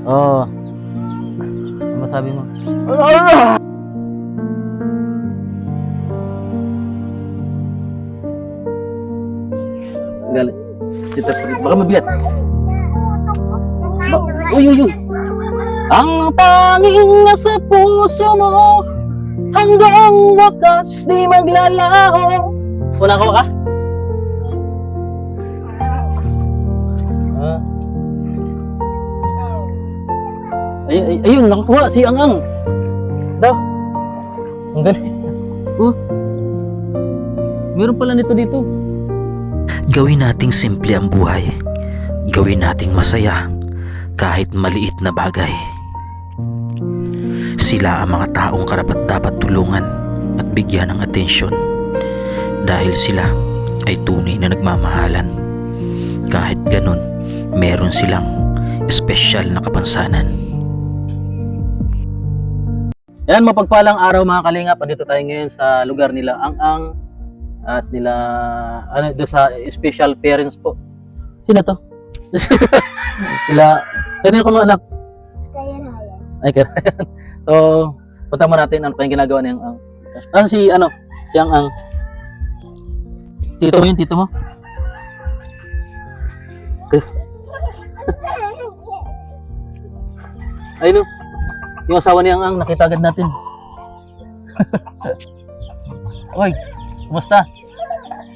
Oo. Ano masabi mo? Galit. Kita baka mabigat. Uy, uy, uy. Ang tanging nasa puso mo hanggang wakas di maglalaho. Wala ka ba? Ayun, nakakuha si Ang-Ang. Daw. Ang galing. Meron pala nito dito. Gawin nating simple ang buhay. Gawin nating masaya kahit maliit na bagay. Sila ang mga taong karapat-dapat tulungan at bigyan ng atensyon dahil sila ay tunay na nagmamahalan. Kahit ganun, meron silang espesyal na kapansanan. Yan, mapagpalang araw mga kalingap. Andito tayo ngayon sa lugar nila Ang-Ang at nila doon sa special parents po. Sino to? Sila, kanina ko mga anak. Kaya-raya. Ay, kaya. So, punta mo natin ano kayong ginagawa ni Ang-Ang. Nasaan si si Ang-Ang? Tito mo yun, tito mo? Okay. Ay no, yung asawa ni Ang-Ang, nakita agad natin. Oy, kumusta?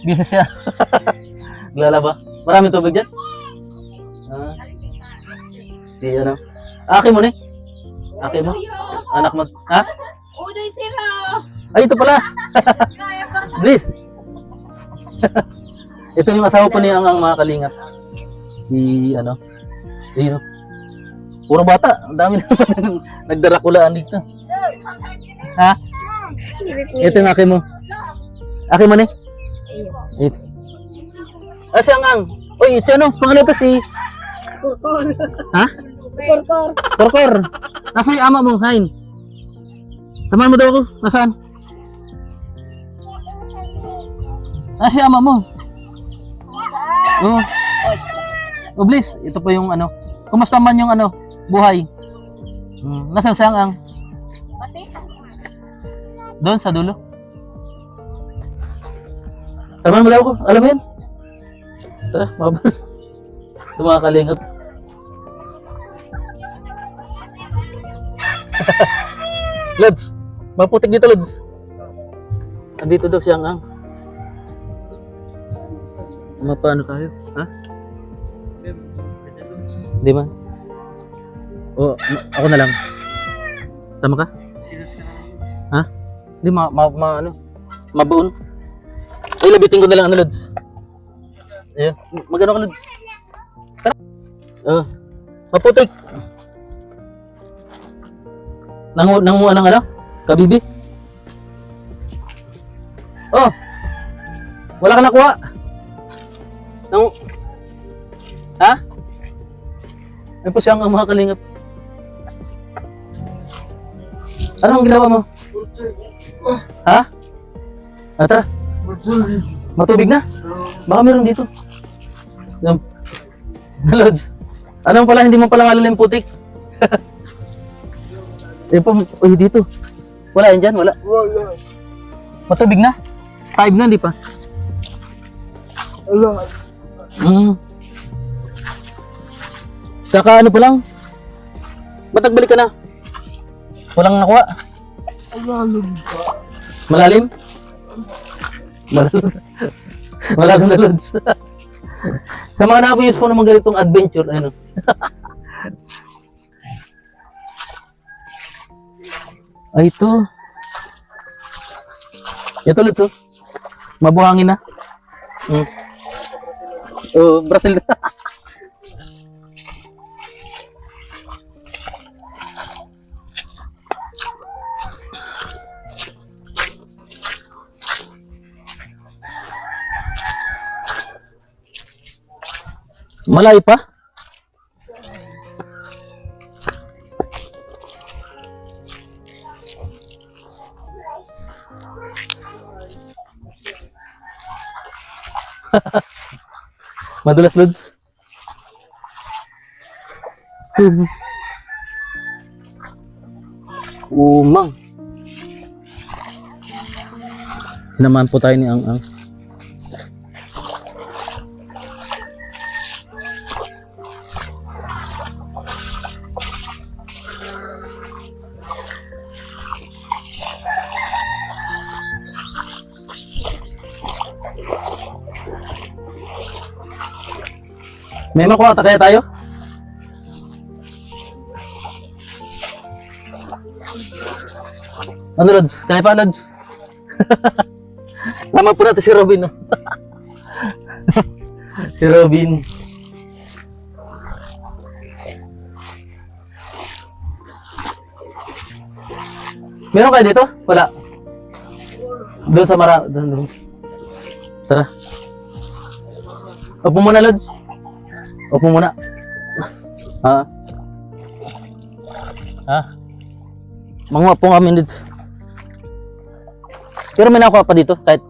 Busy siya. Lalaba. Maraming tubig dyan? Si Aki mo ni? Aki mo? Anak mo? Ha? Uday sila. Ay, ito pala. Bliss. Ito yung asawa po ni Ang-Ang, mga kalingap. Si ayun. Puro bata. Ang dami naman nagdarakulaan dito. Ha? Ito yung aki mo. Aki mo ni? Ito. Si Ang-Ang. Uy, si pangalan ito si... Kurkor. Ha? Kurkor. Korkor. Nasaan yung ama mo, Hain? Samahan mo daw ako. Nasaan? Si ama mo. Oh. Oh, Bliss. Ito po yung Kumusta man yung buhay? Nasaan si Ang-Ang? Doon sa dulo. Samahan mo daw ako. Alam mo yan? Tara, mabal. Ito mga kalingap. Lods, maputik dito, Lods. Andito daw si Ang-Ang. Paano tayo? Ha? Di ba? O, ako na lang. Sama ka? Ha? Hindi, mabaon. Ay, labitin ko na lang, Lods. Ayan, magano ka, Lods? Tara. Maputik. Nanguha ng kabibi. Oh! Wala ka nakuha. Ha? Ay po siyang mga kalingap. Anong ginawa mo? Ha? Tara. Matubig na? Baka meron dito. Lods. Anong pala, hindi mo pala malala yung putik? Dito. Wala yan dyan? Wala? Wala. Matubig na? 5 na, di pa? Wala. Saka pa lang? Ba't nagbalik ka na? Walang nakuha? Malalim pa. Malalim? Malalim na, Lods. Sa mga nakapiyos po naman ganitong adventure, Ay, ito. Ito, Lods, mabuhangin na. Brazil na. Malayo pa? Madulas, Lods. Umang. Naman po tayo ni Ang. May makuha kaya tayo? Ano, Lods? Kaya pa, Lods? Tama po natin si Robin, no? Si Robin. Meron kayo dito? Wala. Doon sa doon. Tara. Opo muna, Lods. Opo muna. Ha? Ha? Manguha po kami dito. Pero may nakuha pa dito, kahit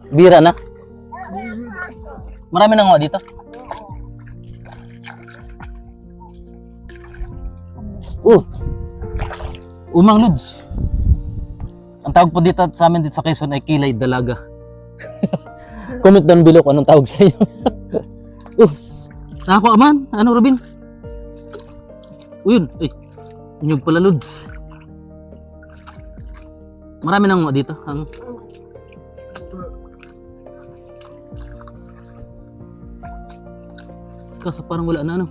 bira na. Marami nang dito. Umang Lods. Ang tawag po dito sa amin dito sa Quezon ay kilay dalaga. Comment down below kung anong tawag sa inyo. Nakakuha man. Ano, Robin? Yun. Ay, inyong pala, Lods. Marami nang dito. Kaso parang wala na, ano?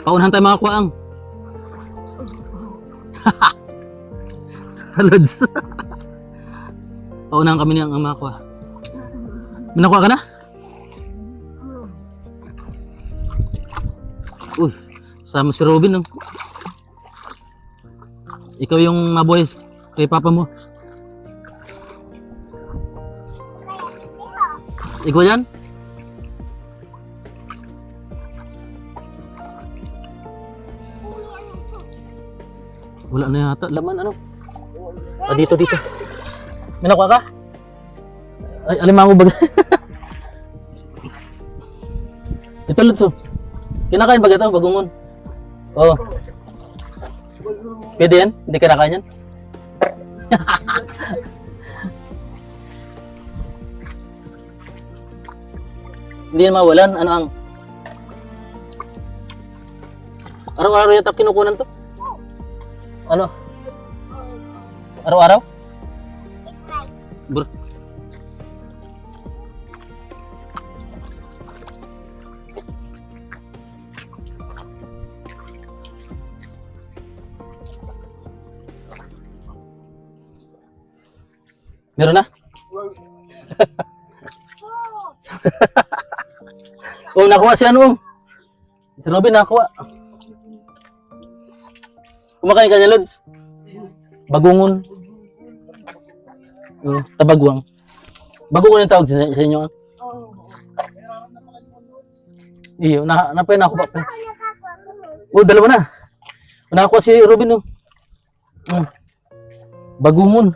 Paunahan tayo mga kuwaang. Lods. Paunahan kami niyang mga kuwa. May nakuha ka na? Sama si Robin, no? Ikaw yung mabuhay kay papa mo. Ikaw yan? Wala na yata. Laman, ano? Dito. May nakuha ka? Ay, alimango ba? Ito, Lods. Kinakain ba ito? Bagungon. Oo. Pwede yan? Hindi ka nakain yan? Hindi yan mawalan. Ano ang... Araw-araw yata kinukunan to? Ano? Araw-araw? Bro. Meron na? Nakuha si ano? Si Robin nakuha. Kumakain ka niya, Lods? Bagungon. Tabagwang. Bagungon yung tawag sa inyo. Iyo, napay na ako pa. Dalawa na. Nakakuha si Robin, no? Bagungon.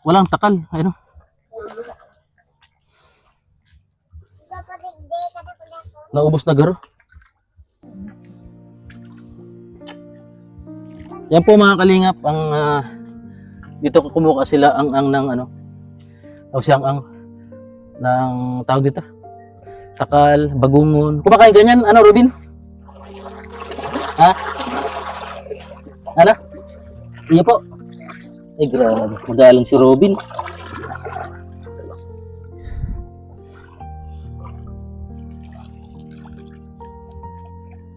Walang takal, ano? Naubos na garo. Yan po mga kalingap ang dito kumuha sila ang ng ano. O siyang ang ng tawag dito. Takal, bagungon. Kumakain ganyan, ano Robin? Ha? Ala? Iya po. Ay grabe, magaling si Robin.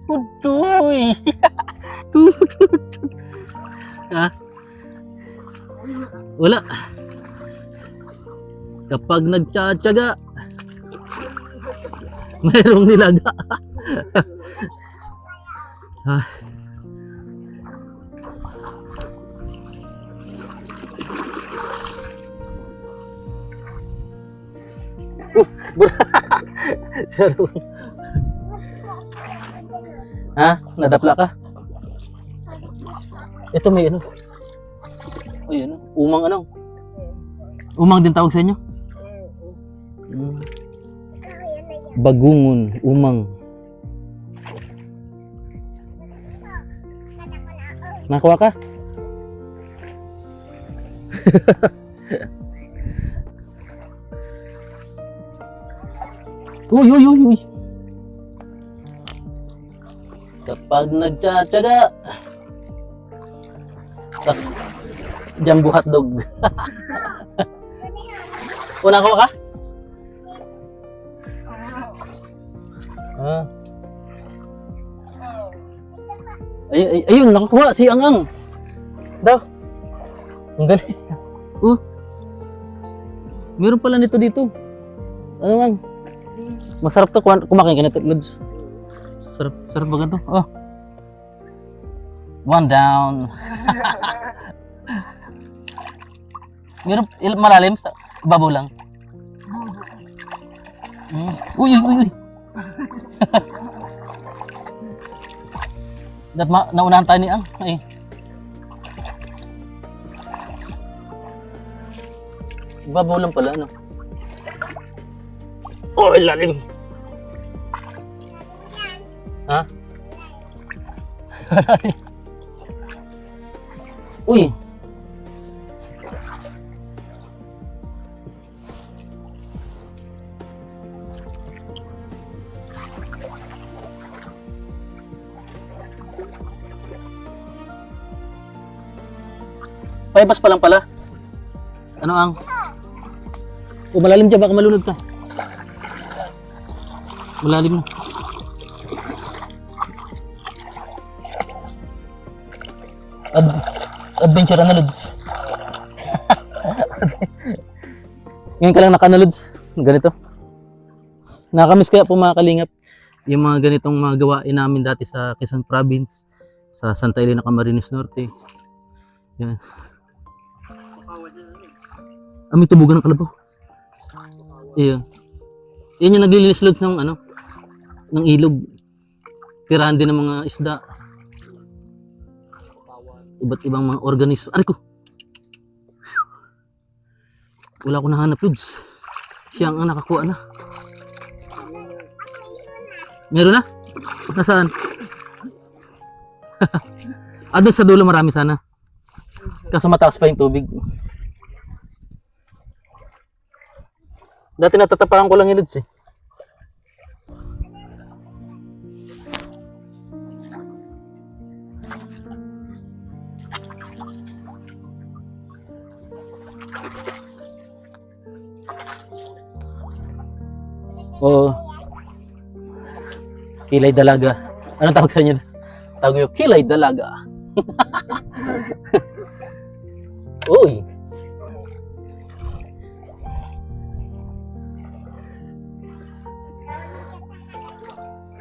Udoy. Ha? Wala. Kapag nagtsatsaga, mayroong nilaga. Ha? Ha? Nadapla ka? Ito may ano. Ay, ano? Umang ano? Umang din tawag sa inyo? Bagungon, umang. Nakuha ka? Uy. Kapag nagtsatsaga. Tapos, jumbo hotdog. Una ko ka? Ah. Ayun, nakakuha si Angang. Daw. Ang galing. Meron pala nito dito. Ano man? Masarap to kumain ka nito, Lods. Sarap ba ganito? Oh. One down. Meron malalim sa babaw lang. Uy. Naunahan tayo ni Ang. Ay. Babaw lang pala, ano? Oh, ilalim. Ha? Uy. Paibas pa lang pala. Ano Ang? Malalim dyan, baka malunod ka. Malalim na. Adventure na, Lods. Ngayon ka lang naka-Lods. Ganito. Nakakamiss kaya po mga kalingap yung mga ganitong mga gawain namin dati sa Quezon Province, sa Santa Elena, Camarines Norte. Yan. May tubugan ng kalabaw. Iyon. Yan yung naglilinis, Lods, ng ano, ng ilog. Tirahan din ng mga isda. Iba't ibang mga organismo. Aray ko! Wala ko nahanap, Lods. Siya ang nakakuha na. Meron na? Nasaan? Doon sa dulo marami sana. Kaso mataas pa yung tubig. Dati natatapakan ko lang yung Lods eh. Oh. Kilay dalaga. Anong tawag sa inyo? Tawag nyo, kilay dalaga. Uy.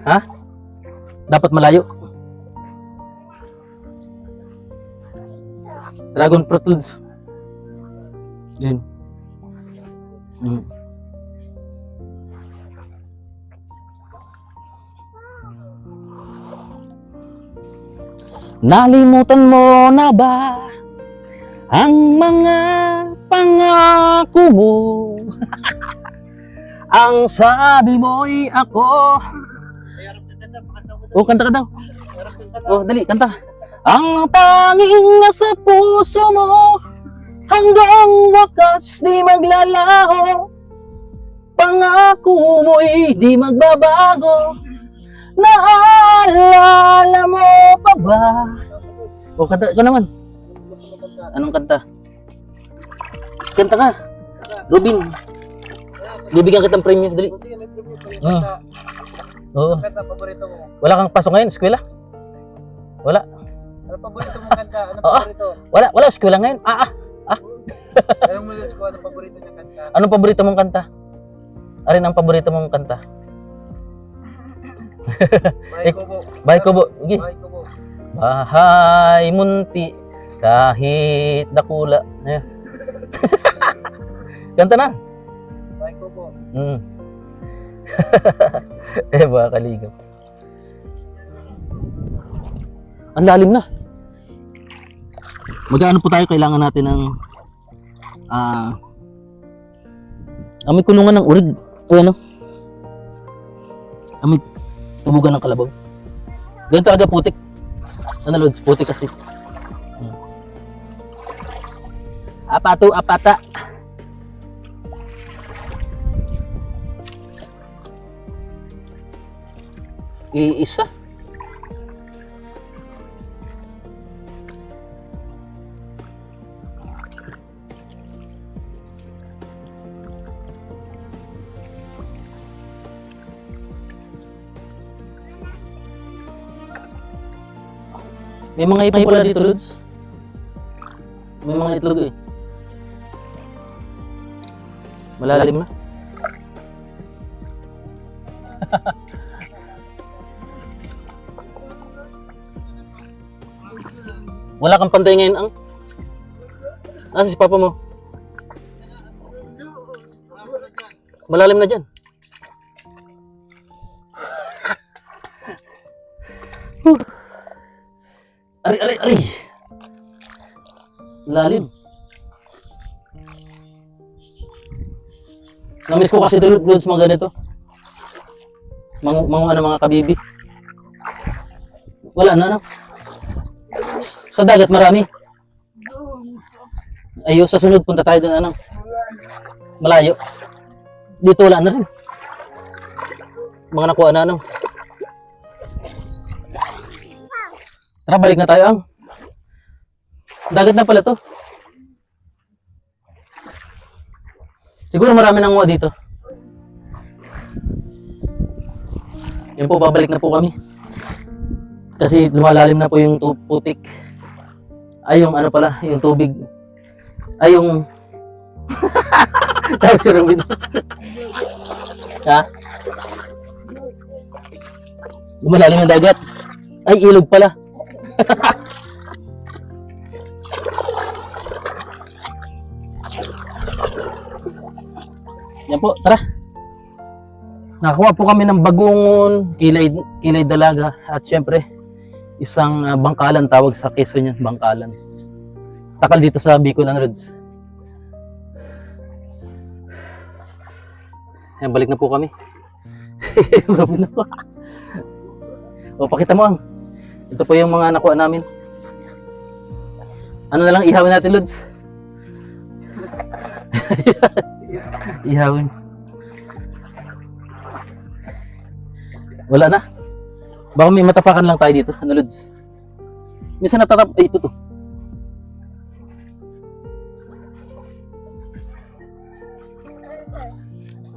Ha? Dapat malayo. Dragon fruit, Lods. Yan. Nalimutan mo na ba ang mga pangako mo? Ang sabi mo'y ako. Oh, kanta ka daw. Oh, dali, kanta. Ang tanging nasa puso mo hanggang wakas di maglalaho. Pangako mo'y di magbabago. Naalala mo pa ba? O, kanta ka naman. Anong kanta? Kanta ka. Robin. Bibigyan kitang premium. Dali. Oo. Kanta, paborito mo? Wala kang pasok ngayon, eskwela? Wala. Ano paborito mong kanta? Ano paborito? Wala eskwela ngayon. Anong mulits ko? Anong paborito niyang kanta? Anong paborito mong kanta? Arin ang paborito mong kanta? Bahay Kubo. Bahay Kubo. Okay. Bahay Kubo. Bahay munti kahit dakula. Ayan. Kanta na. Bahay Kubo. Baka kaligap. Ang lalim na. Mag-ano po tayo, kailangan natin ng amoy kulungan ng urig. O ano? Amoy tubugan ng kalabaw. Ganyan talaga putik. Ano Lods? Putik kasi. Apato, apata. Iisa. May mga ipay pala dito, Lods. May mga itlog eh. Malalim na. Wala kang pantay ngayon, ang? Nasa si papa mo? Malalim na dyan. Ari. Lalim. Namiss ko kasi doon sa mga ganito. Mga kabibi. Wala na, no? Sa dagat marami. Ayo, sa sunod punta tayo doon, ano? Malayo. Dito wala na rin. Mga nakuha na, ano? Tara, balik na tayo, ang. Dagat na pala to. Siguro marami nang nguha dito. Yan po, babalik na po kami. Kasi lumalalim na po yung putik. Ay, yung ano pala, yung tubig. Ay, yung... Tapos si Robin. Ha? Lumalalim yung dagat. Ay, ilog pala. Yan po, tara. Nakakuha po kami ng bagungon, kilay dalaga, at syempre, isang bangkalan, tawag sa Quezon yan, bangkalan. Takal dito sa Bicol, Rods. Yan, balik na po kami. Grabe na po. O, pakita mo ang. Ito po yung mga nakuha namin. Ano na lang ihawin natin, Lods? Ihawin. Wala na. Baka may matapakan lang tayo dito. Ano, Lods? Minsan natatap... Ay, ito to.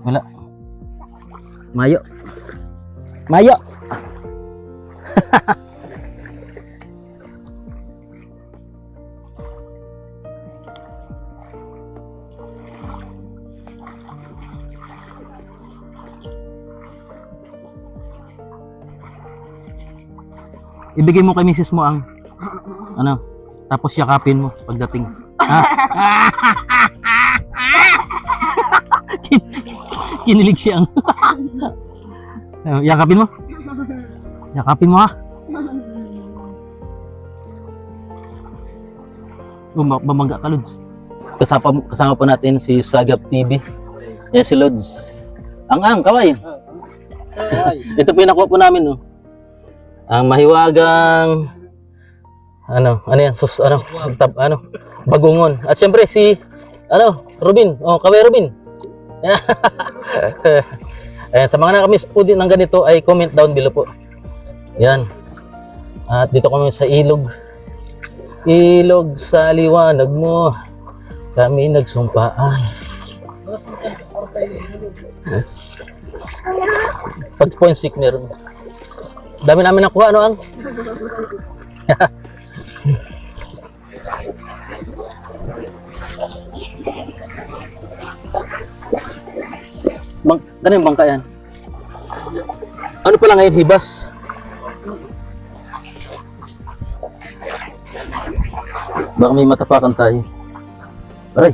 Wala. Mayo. Mayo! Ibigay mo kay misis mo ang ano, tapos yakapin mo pagdating. Kinilig siya ang. Yakapin mo. Yakapin mo, ha. Bumangga ka, Lods. Kasama po natin si Sagap TV. Yan si Lods. Ang kaway. Ito po yung nakuha po namin, no. Ang mahiwagang yan, bagungon. At syempre si Robin. Oh, kaway Robin. Ayan, sa mga nakamiss po din ng ganito ay comment down below po. Yan. At dito kami sa ilog. Ilog sa liwanag mo, kami nagsumpaan. Pag point sickner. Dami namin nakuha, ano ang? Ganun yung bangka yan. Ano pala ngayon, hibas? Baka may matapakan tayo. Aray,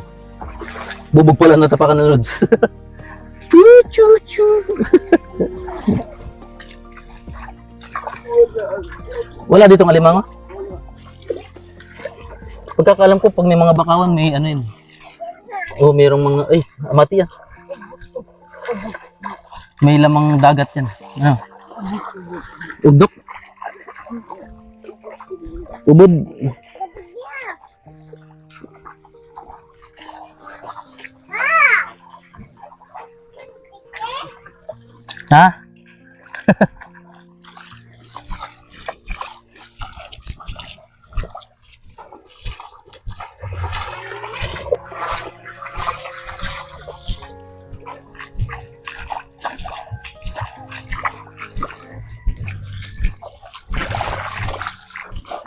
bubog pala natapakan ng Lods. Wala ditong alimango? Pagkakalam ko, pag may mga bakawan, may ano yun. Oh, mayroong mga, ay, amati yan. May lamang dagat yan. Ano? Ugdok. Ubod. Ha?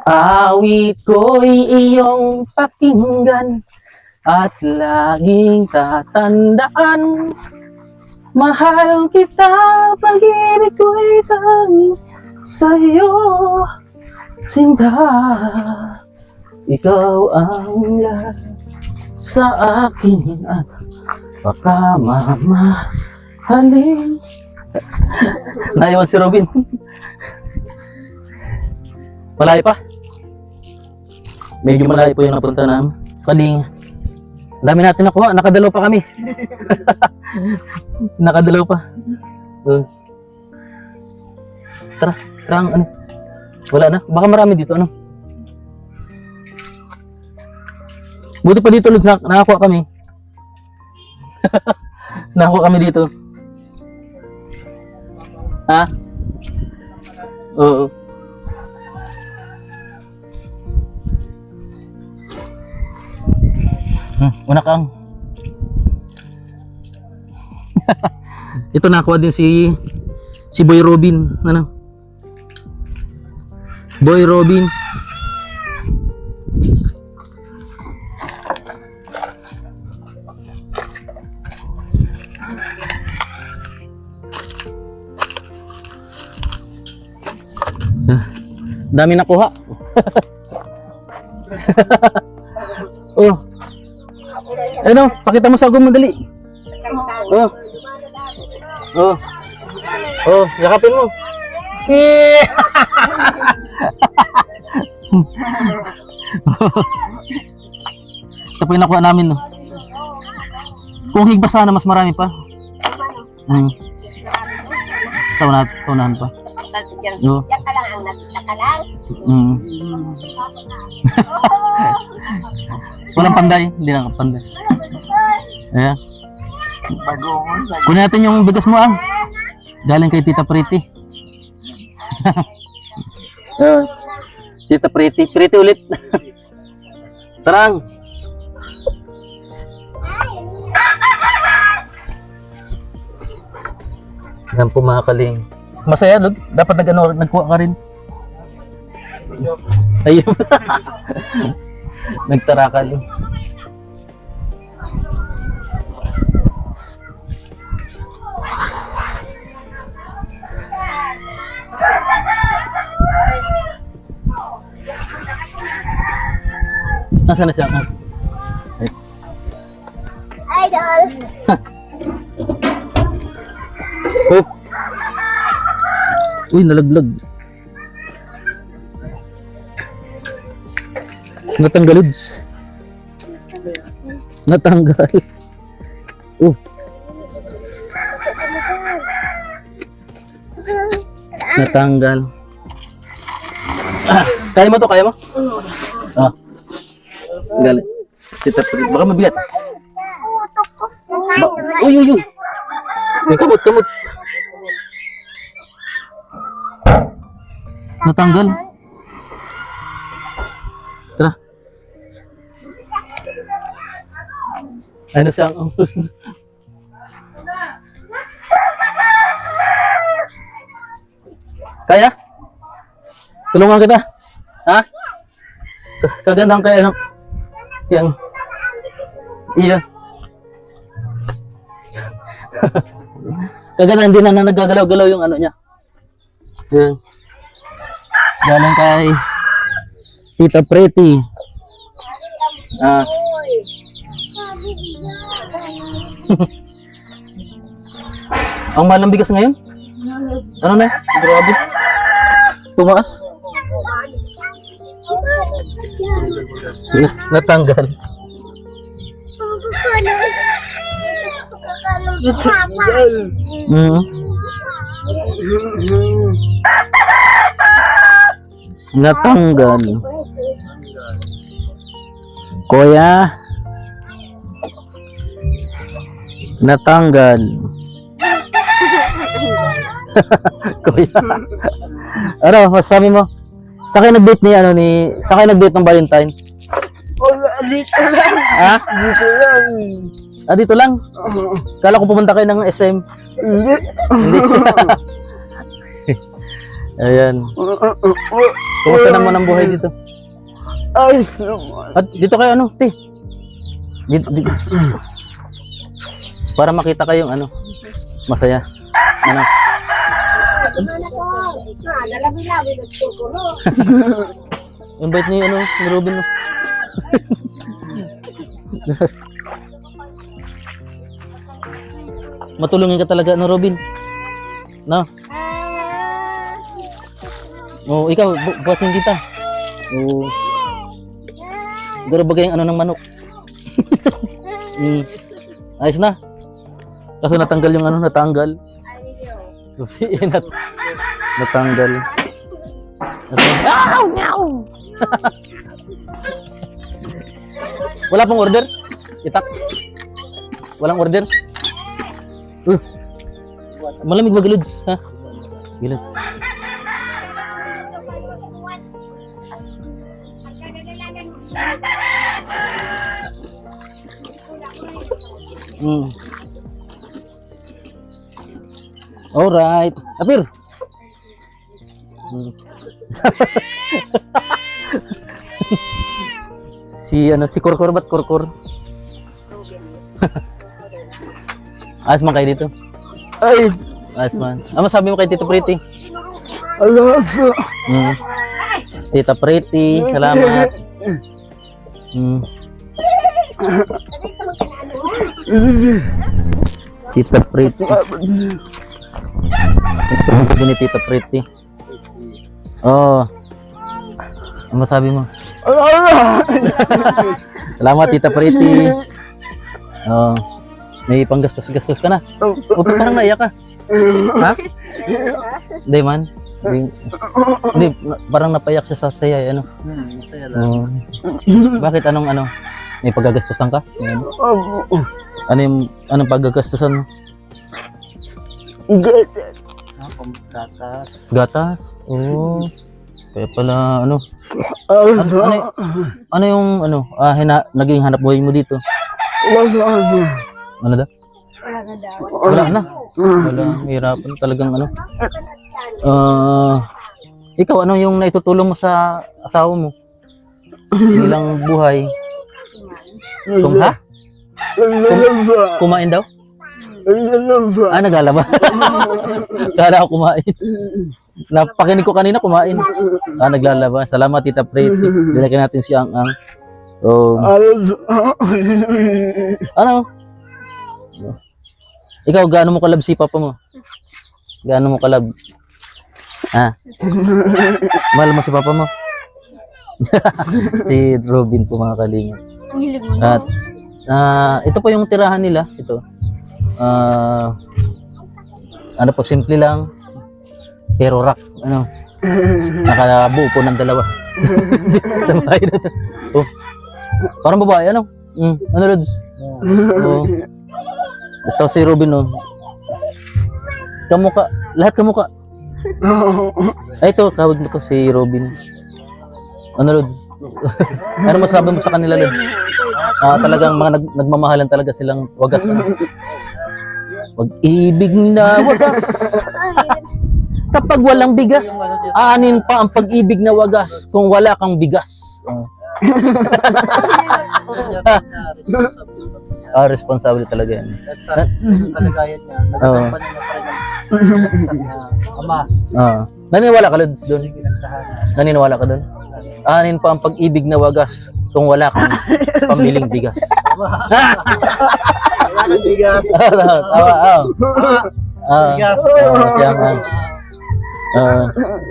Awit ko'y iyong pakinggan at laging tatandaan. Mahal kita, pag-ibig ko'y tanging sa'yo, sinta. Ikaw ang lahat sa akin at baka mamahalin. Naiwan si Robin. Malayo pa. Medyo malayo po yung napunta namin. Kaling. Dami natin nakuha. Nakadalaw pa kami. Nakadalaw pa. Tara. Tara. Ano? Wala na. Baka marami dito. Ano? Buti pa dito, Lods. Nakakuha kami. Nakakuha kami dito. Ha? Oo. Una kang. Ito nakuha din si Boy Robin. Ano? Boy Robin. Dami nakuha. Oh. Ano, pakita mo sa agong madali. Oh. Oh. Oh, yakapin mo. Ito po yung nakuha namin, no. Kung higba sana, mas marami pa. Saunahan pa. No. Yan ka lang ang nakita ka lang. Walang panday, hindi na panday. Ayan. Kunin natin yung bigas mo, ang. Galing kay Tita Pretty. Tita Pretty. Pretty ulit. Tarang. Yan po mga kaling. Masaya, Lod. Dapat nagkuha ka rin. Ayun. Nagtarakal. Nasaan na siya? Idol! Oh. Uy, nalaglag. Natanggal, Lods. Natanggal. Oh. Natanggal. Kaya mo to, kaya mo? Ah. Galing. Baka mabigat. Uy, uy, uy. May kamot. Natanggal. Tara. Ano siya? Kaya? Tulungan kita. Ha? Kagandang kaya ng yang iya. Kagandang hindi na nagagalaw-galaw yung ano niya. Yan. Galing kay Tita Pretty. Ah. Ang mahal ng bigas ngayon? Ano na? Grabe. Tumaas. Natanggal. Mm. Natanggal. Kuya. Natanggal. Kuya. Ano, masasabi mo? Sa kayo nag-date ni ano ni sa kayo nag-date ng Valentine? Dito lang. Ha? Dito lang. Ah, dito lang. Kala ko pumunta kayo ng SM. Hindi. Hindi. Ayan. Kumusta naman ang buhay dito? Ayos naman. At dito kayo ano, te? Dito. Para makita kayong ano, masaya. Ano? Invite niyo ano, ni Robin. No? Matulungin ka talaga no, Robin. No? Oh, ikaw buhatin kita. Oh. Garo bagay ang ano ng manok. Ayos na. Kaso natanggal yung ano, natanggal. Natanggal. Ow! Meow! Wala pong order? Itak? Walang order? Malamig ba gilid? Ha? Gilid. Alright. Apir. Si Kurkur ba't Kurkur? Ayos man kayo dito. Ay, Ayos man. Ano sabi mo kay Tito Pretty? alas. Tita Pretty, salamat. Tita Pretty. Ito ni Tita Pretty. Oh. Ano masabi mo? Salamat Tita Pretty. Oh. May panggastos-gastos ka na. O parang naiyak ka. Ha? Hindi man. Hindi, parang napayak siya sa saya, ano? Masaya lang. Bakit anong ano? May paggagastusan ka? Anong paggagastusan mo? Gatas. Gatas? Oo. Kaya pala ano? Ano yung ano? Naging hanap buhay mo dito? Ano daw? Wala na. Wala. Hirapan talagang ano. Ikaw, ano yung naitutulong mo sa asawa mo? Ilang buhay? Kumain daw? Naglalaba. Kala ko kumain. Napakinig ko kanina kumain. Naglalaba. Salamat Tita Pretty. Dilagyan natin si Ang. Ano? Ikaw, gaano mo kalab si papa mo? Gaano mo kalab? Ha? Mahal mo si papa mo? Si Robin po mga kalingap. At ito po yung tirahan nila. Ito. Ano po, simple lang. Pero rock. Ano? Nakabuo po ng dalawa. Sa bahay na ito. Oh. Parang babae, ano? Ano, Rods? Oh. Ito si Robin, oh. Kamukha. Lahat kamukha. Ay, ito, kawag mo to, si Robin. Ano, Rods? Ano masabi mo sa kanila, Rods? Talagang mga nagmamahalan talaga silang wagas. Pag-ibig na wagas. Kapag walang bigas, anin pa ang pag-ibig na wagas kung wala kang bigas. Responsable talaga yan. At sa kalagayan niya, nagtatampan niya pa rin ang ama. Naniniwala ka, Lods, doon? Pinagtahanan. Naniniwala ka doon? Anin pa ang pag-ibig na wagas kung wala kang pamiling bigas. Wala bigas. Bigas.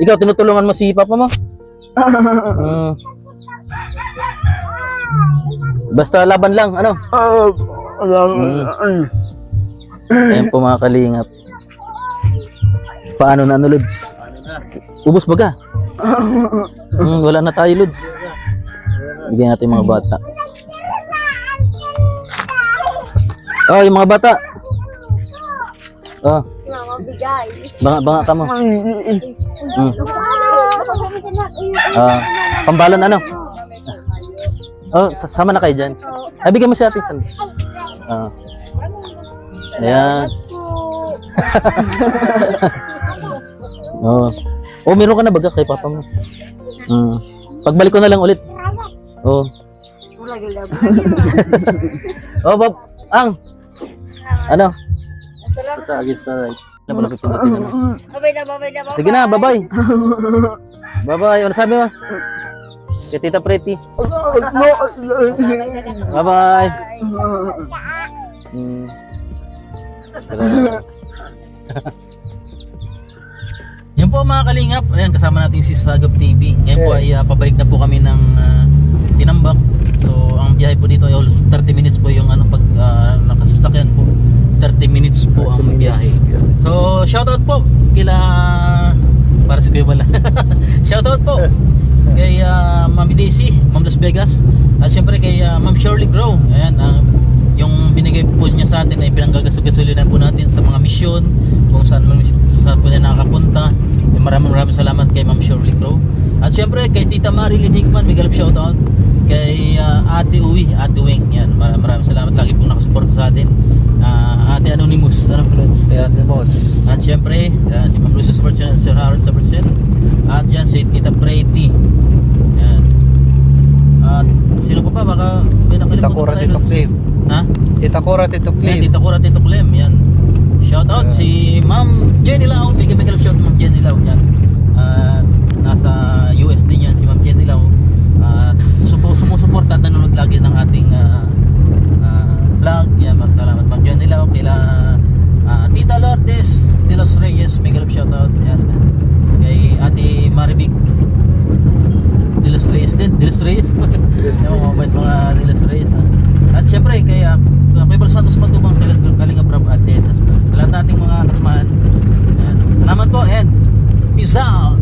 Ikaw, tinutulungan mo si papa mo? Basta laban lang, ano? Ayan po mga kalingap. Paano na ano, Lods? Ubus baga? Wala na tayo, Lods. Bigyan natin yung mga bata. Oh, yung mga bata. Oh, Mabigay. banga ka mo. Pambalon ano? Oh, sama na kayo dyan. Ay, bigyan mo si Ate San. Ayan. Oh, meron ka na baga kay papa mo. Pagbalik ko na lang ulit. Oh. Oh, Bob. Ang. Ano? Tagis na right. Ano pala pipindutin namin? Babay na, babay na, babay. Sige na, bye-bye. Bye-bye. Ano sabi mo? Kay Tita Pretty. Bye-bye. Yan po mga kalingap. Ayan, kasama natin si Sagap TV. Ngayon po ay pabalik na po kami ng Tinambak. So, ang biyahe po dito ay 30 minutes po yung ano, pag nakasasakyan po. 30 minutes po ang biyahe. So, shoutout po kila para si Kuya Bala. Shoutout po kay Mami Daisy, Ma'am Las Vegas, at syempre kay Ma'am Shirley Grow. Ayan, yung binigay po niya sa atin ay pinanggagasolina po natin sa mga misyon kung saan po niya nakakapunta. Maraming salamat kay Ma'am Shirley Grow. At syempre kay Tita Marilyn Hickman, may galap shoutout. Kay Ate Uwi, Ate Wing. Yan, maraming salamat, lagi pong nakasuporta sa atin. Ate Anonymous, ano po? Anonymous. At syempre, si Ma'am Lucio Sabarchen and Sir Harold Sabarchen. At yan, si Tita Pretty. Yan. At sino pa ba? Baka may nakalimutan Itakura tayo. Tito Clem. Ha? Itakura Tito Yan, Clem. Tita Cora, Tito Clem. Yan. Shout out si Ma'am Jenny Lau. Bigyan shout out Ma'am Jenny Lau. Yan. At nasa US din yan si Ma'am Jenny Lau. At sumusuporta at nanonood lagi ng ating vlog. Yan, salamat Ma'am Jenny Lau. Kila Tita Lourdes de los Reyes, may galap shoutout. Yan. Kay Ate Maribig de los Reyes din, de los Reyes. Yung mga de los Reyes. At syempre kay Bal Santos Matubang, Kalinga Brab at Tetas. Lahat nating mga kasamahan. Yan. Salamat po and peace out.